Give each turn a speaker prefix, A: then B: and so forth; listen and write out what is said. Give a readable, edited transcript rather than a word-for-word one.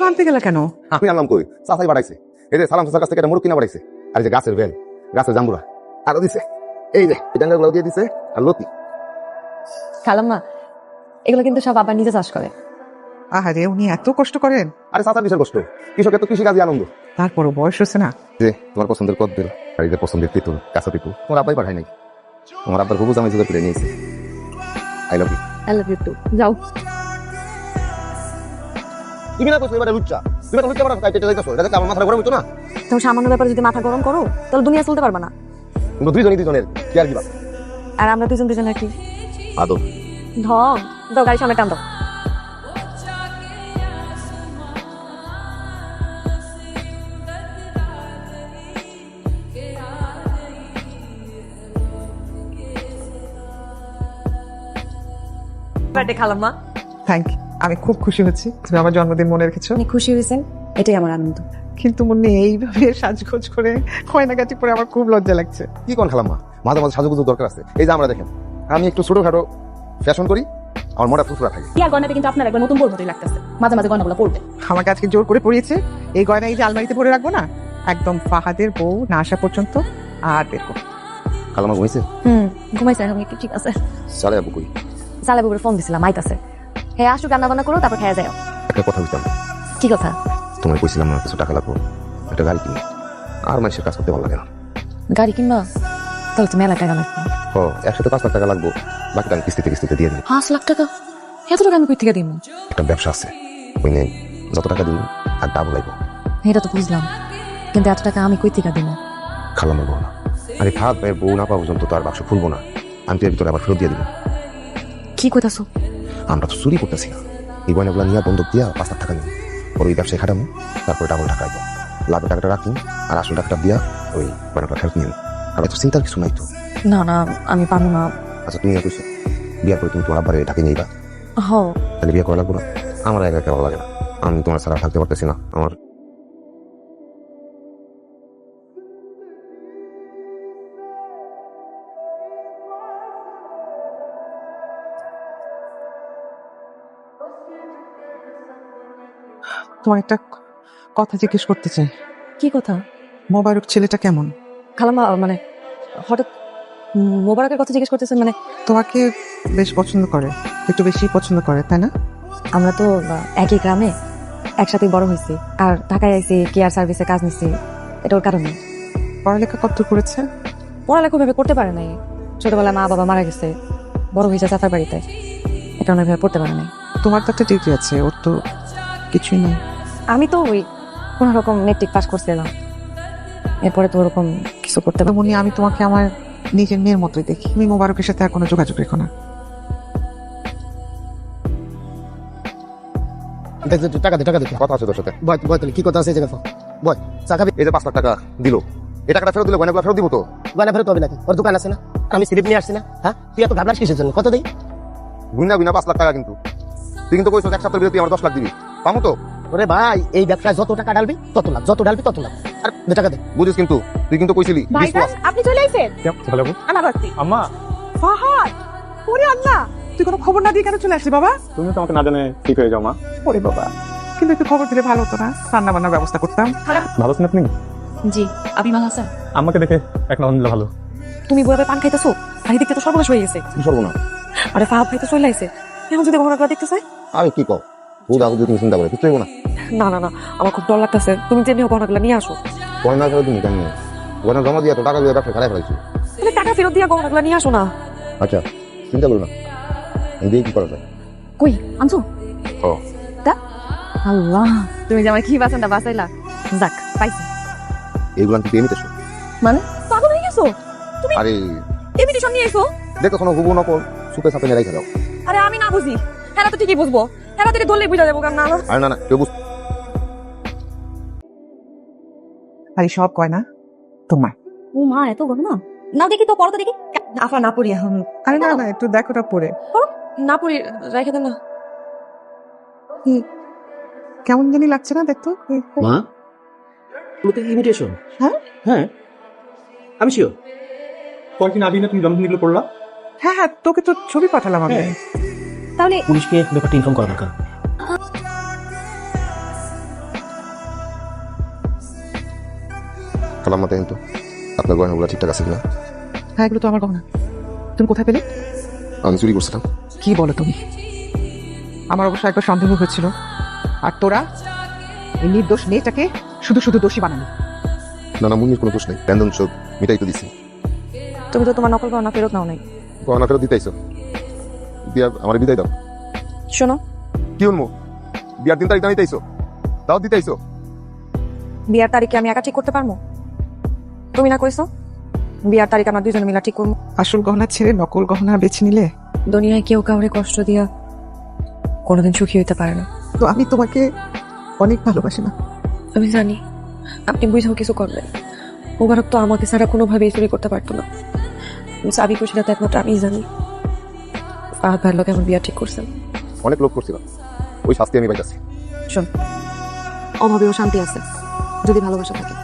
A: কিছু আনতে গেলে কেন?
B: আমি আনলাম কই, চাচাই বাড়াইছে। এই যে সালাম চাচার কাছ থেকে একটা মুরগ কিনা বাড়াইছে, আর এই যে গাছের বেল, গাছের জাম্বুরা আরো দিছে, এই যে ডাঙ্গাগুলো দিয়ে দিছে, আর লতি।
C: খালাম্মা, এগুলো কিন্তু সব আবার নিজে চাষ করে।
A: আহারে, উনি এত কষ্ট করেন?
B: আরে চাচার কিসের কষ্ট, কৃষকের তো কৃষিকাজই আনন্দ।
A: তারপরও বয়স হচ্ছে না।
B: যে তোমার পছন্দের কদবেল আর এই যে পছন্দের তেঁতুল, কাঁচা তেঁতুল তোমার আব্বাই পাঠায় নাই, তোমার আব্বার হুবু জামাই জোগাড় করে নিয়েছে। I love you.
C: I love you too. যাও।
B: তুমি না কইছো এবারে লুচ্চা, তুমি একটা লুচ্চা বাড়া কাইতে যাইতাছো, এটা দেখে আমার মাথা গরম হইতো না?
C: তুমি সামান্য ব্যাপারে যদি মাথা গরম করো তাহলে দুনিয়া চলতে পারবে না।
B: কিন্তু দুইজনই দুইজনের কি আর দিবা।
C: আর আমরা দুজনের কি
B: আদৌ
C: ঢং দাও, গাড়ি সামনে টান দাও। বার্থডে খালাম্মা।
A: থ্যাংক ইউ, আমি খুব খুশি হচ্ছি তুমি আমার জন্মদিন মনে রেখেছো।
C: আপনি খুশি হয়েছেন, এটাই আমার আনন্দ।
A: কিন্তু মনে এইভাবে সাজগোজ করে গয়নাগাটি পরে আমার খুব লজ্জা লাগছে।
B: কি কোন খালাম্মা, মাঝে মাঝে সাজুগুজুর দরকার আছে। এই যে আমরা দেখেন, আমি একটু ছোটখাটো ফ্যাশন করি, আমার মোটা ফুরফুরা থাকে।
C: কি আর গয়নাতে কিন্তু আপনার একবার নতুন বউর মতোই লাগতেছে, মাঝে মাঝে গয়নাগুলো পড়বে।
A: আমাকে আজকে জোর করে পরিয়েছে, এই গয়না এই যে আলমারিতে পরে রাখবো না, একদম ফাহাদের বউ না আসা পর্যন্ত আর বের করবো।
B: খালাম্মা ঘুমাইছে?
C: ঘুমাইছে এখন একটু, ঠিক আছে।
B: সালে আবু কই?
C: সালে বাবুর ফোন দিছিলাম, আইতাছে। হে আসুক, রান্না বান্না করো, তারপর খেয়ে যাও।
B: একটা কথা বলতাম।
C: কি কথা?
B: তোমার কইছিলাম না কিছু টাকা লাগবে, একটা গাড়ি কিনে। আর মানুষের কাজ করতে ভালো লাগে না।
C: গাড়ি কিনবা? তাহলে তুমি এলাকায় টাকা লাগবে।
B: ও, একসাথে 5 লাখ টাকা লাগবে, বাকিটা আমি কিস্তিতে কিস্তিতে দিয়ে দিই।
C: 5 লাখ টাকা? এত টাকা আমি কই থেকে দিব?
B: একটা ব্যবসা আছে, ওই নিয়ে যত টাকা দিই আর ডাবল লাগবে।
C: এটা তো বুঝলাম, কিন্তু এত টাকা আমি কই থেকে দিব?
B: খালাম্মা বউ না, আরে থাক ভাই, বউ না পাওয়া পর্যন্ত তো আর বাক্স খুলবো না, আমি তো এর ভিতরে আবার ফেরত দিয়ে দিব।
C: কি কইতাছো?
B: আমরা তো চুরি করতেছি না, এই গয়নাগুলো নিয়ে বন্ধক দিয়া 5 লাখ টাকা নিই, ওর ওই ব্যবসায় খাটামো, তারপরে ডাবল টাকা আইব। লাভের টাকাটা রাখি আর আসল টাকাটা দিয়া ওই গয়নাটা ফেরত নিন। আর এত চিন্তার কিছু নাই তো।
C: না না, আমি পারবো না।
B: আচ্ছা তুমি না কইছো বিয়ার করে তুমি তোমার আব্বারে ঢাকে নিয়ে
C: হ,
B: তাহলে বিয়ে করা লাগবো না? আমার একা একা ভালো লাগে না, আমি তোমার ছাড়া থাকতে পারতেছি না। আমার
A: তোমার একটা কথা জিজ্ঞেস করতে চাই।
C: কি কথা?
A: মোবারক ছেলেটা কেমন?
C: খালাম্মা, মানে হঠাৎ মোবারকের কথা জিজ্ঞেস করতেছেন? মানে
A: তোমাকে বেশ পছন্দ করে, একটু বেশি পছন্দ করে, তাই না?
C: আমরা তো একই গ্রামে একসাথে বড় হয়েছি, আর ঢাকায় আইছি কেয়ার সার্ভিসে কাজ নিছি, এটা ওর কারণে।
A: পড়ালেখা কত করেছে?
C: পড়ালেখা ভেবে করতে পারে নাই, ছোটবেলায় মা বাবা মারা গেছে, বড় হয়েছে চাচার বাড়িতে, এটা অনেক ভেবে পড়তে পারে নাই।
A: তোমার তো একটা ডিগ্রি আছে, ওর তো কিছুই নেই।
C: আমি তো ওই কোন রকম মেট্রিক পাস করছিলাম, এরপরে তো ওরকম কিছু করতে পারি।
A: তেমনি আমি তোমাকে আমার নিজের মেয়ের মতোই দেখি। তুমি মোবারকের সাথে আর কোনো যোগাযোগ রেখো না।
D: টাকা দে, টাকা দে।
B: কথা আছে তোর সাথে।
D: বয় বয়, তাহলে কি কথা আছে? বয়, চা খাবি?
B: এই যে 5 লাখ টাকা দিল, এই টাকাটা ফেরত দিলে গয়নাগুলো ফেরত দিব তো?
D: গয়না ফেরত হবে নাকি? ওর দোকান আছে না? আমি স্লিপ নিয়ে আসছি না? হ্যাঁ, তুই এত ভাবলাস কিসের জন্য? কত দেই?
B: গুনা গুনা 5 লাখ টাকা, কিন্তু তুই কিন্তু কইছো 1 সপ্তাহের ভিতরে তুই আমার 10 লাখ দিবি, পামু তো?
D: ওরে ভাই, এই ব্যবসায় যত টাকা ডালবি তত লাভ, যত ডালবি তত লাভ। আর দে, টাকা দে।
B: বুঝিস, কিন্তু তুই কিন্তু কইছিলি 20 plus।
C: আপনি চলে আইছেন?
A: আনা বাড়তি আম্মা। ফাহাদ, ওরে আল্লাহ, তুই কোনো খবর না দিয়ে কেন চলে আসলি বাবা?
E: তুমি তো আমাকে না জানে ঠিক হয়ে যাও মা।
A: ওরে বাবা, কিন্তু একটু খবর দিলে ভালো হতো না? রান্না বান্নার ব্যবস্থা করতাম।
E: ভালো আছেন আপনি?
C: জি, আপনি ভালো আছেন?
E: আমাকে দেখে এখন আলহামদুলিল্লাহ ভালো।
C: তুমি বইবে পান খাইতেছো, বাড়ি দেখতে তো সর্বনাশ হয়ে গেছে।
B: কি করবো না?
C: আরে ফাহাদ ভাই তো চলে আইছে, এখন যদি ঘটনাটা দেখতে চাই?
B: আমি কি কও, বুঝা বুঝি তুমি চিন্তা করে কিছু হইব না।
C: না না না, আমার খুব ডর লাগতেছে, তুমি যে নিয়ে গহনাগুলো নিয়ে আসো।
B: গয়না ফেরত দিবি কেন? গয়না জমা দিয়া তো টাকা দিয়ে ব্যবসা খারাপ ফেলাইছি।
C: তুমি টাকা ফেরত দিয়ে গহনাগুলো নিয়ে আসো না।
B: আচ্ছা চিন্তা করো না, আমি দিয়ে কি করা যায়।
C: কই আনছো?
B: ও
C: তা আল্লাহ, তুমি যে আমার কি বাঁচানটা বাঁচাইলা। যাক, পাইছি।
B: এইগুলো তুই এমনিতেছো
C: মানে পাগল হয়ে গেছো তুমি?
B: আরে
C: ইনভিটেশন নিয়ে এসো?
B: দেখো শোনো, হুবু নকল সুপে সাপে নেড়াই খেলাও।
C: আরে আমি না বুঝি, হেরা তো ঠিকই বুঝবো, হেরা থেকে ধরলেই বুঝা যাবো। না না
B: আরে না না, কেউ বুঝ।
A: আর এই সব গয়না তোমার?
C: ও মা, এত গহনা না দেখি তো, পরে তো দেখি। আফা না পড়ি এখন।
A: আরে না না, একটু দেখো ওটা পরে।
C: না পড়ি, রেখে দেন না।
A: কেমন জানি লাগছে না দেখতো?
D: মা, ওটা ইমিটেশন?
A: হ্যাঁ
D: হ্যাঁ, আমি শিওর।
E: কয়েকদিন আগে না তুমি জন্মদিনগুলো করলা?
A: হ্যাঁ হ্যাঁ, তোকে তো ছবি পাঠালাম আমি।
C: তাহলে
D: পুলিশকে ব্যাপারটা ইনফর্ম করা দরকার।
B: খালাম্মা দেখেন তো আপনার গয়নাগুলো ঠিকঠাক আছে কিনা।
A: হ্যাঁ, এগুলো তো আমার গহনা। তুমি কোথায় পেলে?
B: আমি চুরি করছিলাম।
A: কি বলো তুমি? আমার অবশ্য একবার সন্দেহ হয়েছিল, আর তোরা এই নির্দোষ মেয়েটাকে শুধু শুধু দোষী বানালি।
B: না না, মুন্নির কোনো দোষ নেই, ব্যঞ্জন সব মিটাই তো দিছি।
C: তুমি তো তোমার নকল গহনা ফেরত নাও নাই।
B: গহনা ফেরত দিতেইছো, দিয়া আমার বিদায় দাও।
C: শোনো,
B: কি উনমু, বিয়ার দিন তারিখ দিতেইছো, দাও দিতেইছো।
C: বিয়ার তারিখে আমি একা ঠিক করতে পারবো? তুমি না কইছো বিয়ার তারিখ আমরা দুজনে মিলা ঠিক করবো।
A: আসল গহনা ছেড়ে নকল গহনা বেছে নিলে
C: দুনিয়ায় কেউ কাউরে কষ্ট দিয়া কোনোদিন সুখী হইতে পারে না।
A: তো আমি তোমাকে অনেক ভালোবাসি না।
C: আমি জানি আপনি বুঝেও কিছু করবেন। মোবারক তো আমাকে ছাড়া কোনোভাবে চুরি করতে পারতো না। চাবি খুশিটা তো একমাত্র আমি জানি। ফাহাদ ভাইয়ের লোক আমার বিয়া ঠিক করছেন।
B: অনেক লোক করছিলাম, ওই শাস্তি আমি পাইতাছি।
C: শোন, অভাবেও শান্তি আছে যদি ভালোবাসা থাকে।